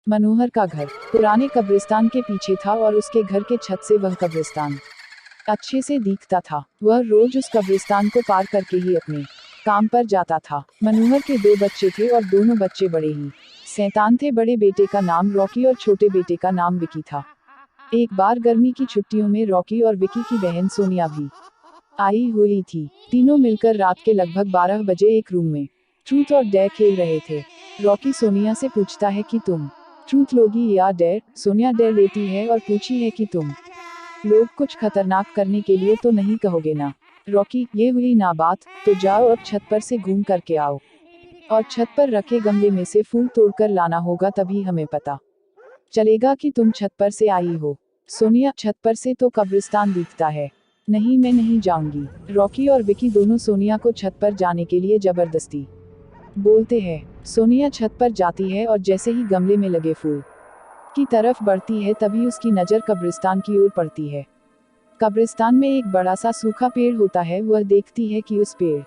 मनोहर का घर पुराने कब्रिस्तान के पीछे था और उसके घर के छत से वह कब्रिस्तान अच्छे से दिखता था। वह रोज उस कब्रिस्तान को पार करके ही अपने काम पर जाता था। मनोहर के दो बच्चे थे और दोनों बच्चे बड़े ही शैतान थे। बड़े बेटे का नाम रॉकी और छोटे बेटे का नाम विकी था। एक बार गर्मी की छुट्टियों में रॉकी और विकी की बहन सोनिया भी आई हुई थी। तीनों मिलकर रात के लगभग 12 बजे एक रूम में ट्रूथ और डेयर खेल रहे थे। रॉकी सोनिया से पूछता है कि तुम ट्रूथ लोगी या डेयर। सोनिया डेयर लेती है और पूछी है कि तुम लोग कुछ खतरनाक करने के लिए तो नहीं कहोगे ना। रॉकी, ये हुई ना बात, तो जाओ अब छत पर से घूम करके आओ और छत पर रखे गमले में से फूल तोड़कर लाना होगा, तभी हमें पता चलेगा कि तुम छत पर से आई हो। सोनिया, छत पर से तो कब्रिस्तान दिखता है। नहीं, मैं नहीं जाऊंगी। रॉकी और विकी दोनों सोनिया को छत पर जाने के लिए जबरदस्ती बोलते हैं। सोनिया छत पर जाती है और जैसे ही गमले में लगे फूल की तरफ बढ़ती है तभी उसकी नज़र कब्रिस्तान की ओर पड़ती है। कब्रिस्तान में एक बड़ा सा सूखा पेड़ होता है। वह देखती है कि उस पेड़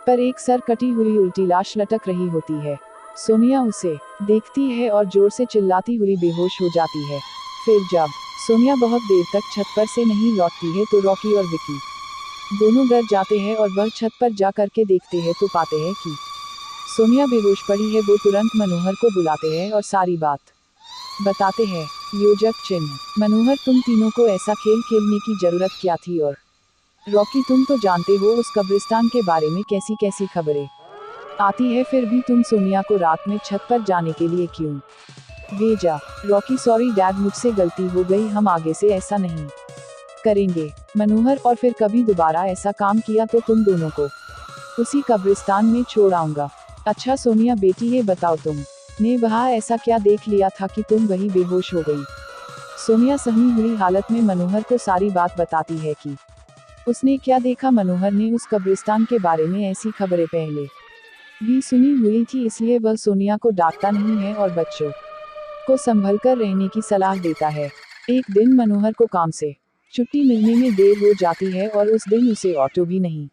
पर एक सर कटी हुई उल्टी लाश लटक रही होती है। सोनिया उसे देखती है और जोर से चिल्लाती हुई बेहोश हो जाती है। फिर जब सोनिया बहुत देर तक छत पर से नहीं लौटती है तो रॉकी और विकी दोनों डर जाते हैं और वह छत पर जा करके देखते हैं तो पाते हैं कि सोनिया बेहोश पड़ी है। वो तुरंत मनोहर को बुलाते हैं और सारी बात बताते हैं। योजक चिन्ह। मनोहर, तुम तीनों को ऐसा खेल खेलने की जरूरत क्या थी? और रॉकी, तुम तो जानते हो उस कब्रिस्तान के बारे में कैसी कैसी खबरें आती है, फिर भी तुम सोनिया को रात में छत पर जाने के लिए क्यों भेजा? रॉकी, सॉरी डैड, मुझसे गलती हो गई, हम आगे से ऐसा नहीं करेंगे। मनोहर, और फिर कभी दोबारा ऐसा काम किया तो तुम दोनों को उसी कब्रिस्तान में छोड़ आऊंगा। अच्छा सोनिया बेटी, ये बताओ तुम ने वहाँ ऐसा क्या देख लिया था कि तुम वही बेहोश हो गई? सोनिया सहमी हुई हालत में मनोहर को सारी बात बताती है कि उसने क्या देखा। मनोहर ने उस कब्रिस्तान के बारे में ऐसी खबरें पहले भी सुनी हुई थी, इसलिए वह सोनिया को डांटता नहीं है और बच्चों को संभल कर रहने की सलाह देता है। एक दिन मनोहर को काम से छुट्टी मिलने में देर हो जाती है और उस दिन उसे ऑटो भी नहीं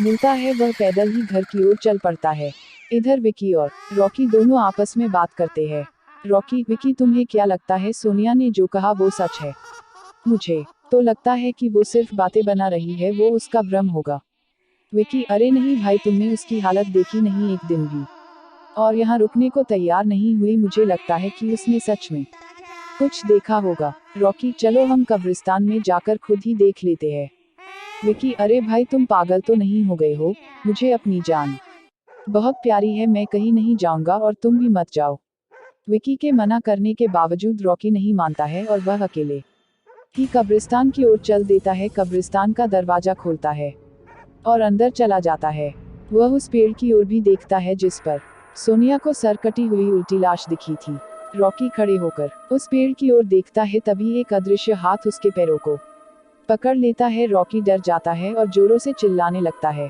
मिलता है। वह पैदल ही घर की ओर चल पड़ता है। इधर विकी और रॉकी दोनों आपस में बात करते हैं। रॉकी, विकी, तुम्हें क्या लगता है सोनिया ने जो कहा वो सच है? मुझे तो लगता है कि वो सिर्फ बातें बना रही है, वो उसका भ्रम होगा। विकी, अरे नहीं भाई, तुमने उसकी हालत देखी नहीं एक दिन भी, और यहाँ रुकने को तैयार नहीं हुई। मुझे लगता है कि उसने सच में कुछ देखा होगा। रॉकी, चलो हम कब्रिस्तान में जाकर खुद ही देख लेते हैं। विकी, अरे भाई, तुम पागल तो नहीं हो गए हो? मुझे अपनी जान बहुत प्यारी है, मैं कहीं नहीं जाऊंगा और तुम भी मत जाओ। विकी के मना करने के बावजूद रॉकी नहीं मानता है और वह अकेले ही कब्रिस्तान की ओर चल देता है। कब्रिस्तान का दरवाजा खोलता है और अंदर चला जाता है। वह उस पेड़ की ओर भी देखता है जिस पर सोनिया को सर कटी हुई उल्टी लाश दिखी थी। रॉकी खड़े होकर उस पेड़ की ओर देखता है, तभी एक अदृश्य हाथ उसके पैरों को पकड़ लेता है। रॉकी डर जाता है और जोरों से चिल्लाने लगता है,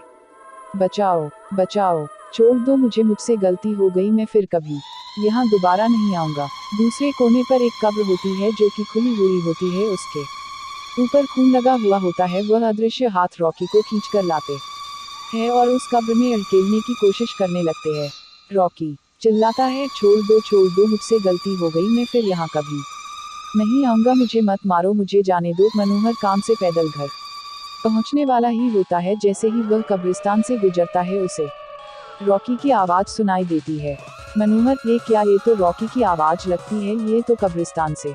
बचाओ, बचाओ, छोड़ दो मुझे, मुझसे गलती हो गई, मैं फिर कभी यहाँ दोबारा नहीं आऊंगा। दूसरे कोने पर एक कब्र होती है जो कि खुली हुई होती है, उसके ऊपर खून लगा हुआ होता है। वह अदृश्य हाथ रॉकी को खींचकर लाते हैं और उस कब्र में अड़केलने की कोशिश करने लगते हैं। रॉकी चिल्लाता है, छोड़ दो, मुझसे गलती हो गई, मैं फिर यहाँ कभी नहीं आऊंगा, मुझे मत मारो, मुझे जाने दो। मनोहर काम से पैदल घर पहुंचने वाला ही होता है। जैसे ही वह कब्रिस्तान से गुजरता है उसे रॉकी की आवाज सुनाई देती है। मनोहर, ये क्या? ये तो रॉकी की आवाज लगती है, ये तो कब्रिस्तान से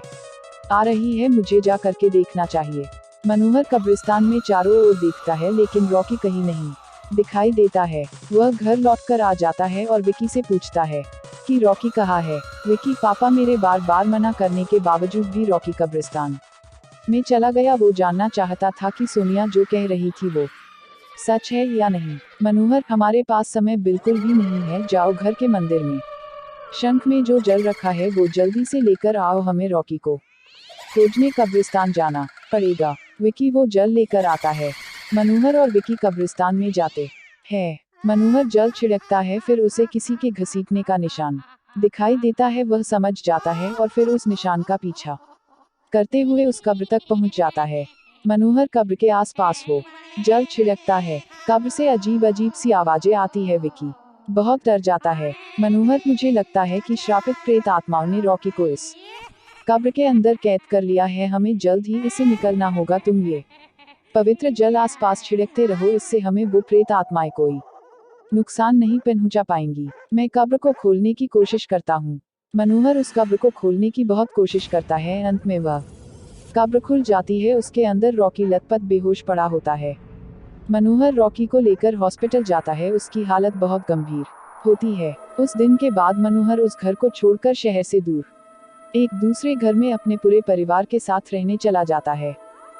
आ रही है, मुझे जा करके देखना चाहिए। मनोहर कब्रिस्तान में चारों ओर देखता है लेकिन रॉकी कहीं नहीं दिखाई देता है। वह घर लौटकर आ जाता है और विकी से पूछता है कि रॉकी कहाँ है। विकी, पापा मेरे बार बार मना करने के बावजूद भी रॉकी कब्रिस्तान में चला गया। वो जानना चाहता था कि सोनिया जो कह रही थी वो सच है या नहीं। मनोहर, हमारे पास समय बिल्कुल भी नहीं है, जाओ घर के मंदिर में शंख में जो जल रखा है वो जल्दी से लेकर आओ, हमें रॉकी को खोजने कब्रिस्तान जाना पड़ेगा। विकी वो जल लेकर आता है। मनोहर और विकी कब्रिस्तान में जाते हैं। मनोहर जल छिड़कता है, फिर उसे किसी के घसीटने का निशान दिखाई देता है। वह समझ जाता है और फिर उस निशान का पीछा करते हुए उस कब्र तक पहुंच जाता है। मनोहर कब्र के आसपास हो जल छिड़कता है। कब्र से अजीब अजीब सी आवाजें आती है। विकी बहुत डर जाता है। मनोहर, मुझे लगता है कि श्रापित प्रेत आत्माओं ने रॉकी को इस कब्र के अंदर कैद कर लिया है, हमें जल्द ही इसे निकलना होगा। तुम ये पवित्र जल आसपास छिड़कते रहो, इससे हमें वो प्रेत आत्माएं कोई नुकसान नहीं पहुंचा पाएंगी। मैं कब्र को खोलने की कोशिश करता हूँ। मनोहर उस कब्र को खोलने की बहुत कोशिश करता है। अंत में वह कब्र खुल जाती है। उसके अंदर रॉकी लथपथ बेहोश पड़ा होता है। मनोहर रॉकी को लेकर हॉस्पिटल जाता है। उसकी हालत बहुत गंभीर होती है। उस दिन के बाद मनोहर उस घर को छोड़कर शहर से दूर एक दूसरे घर में अपने पूरे परिवार के साथ रहने चला जाता है।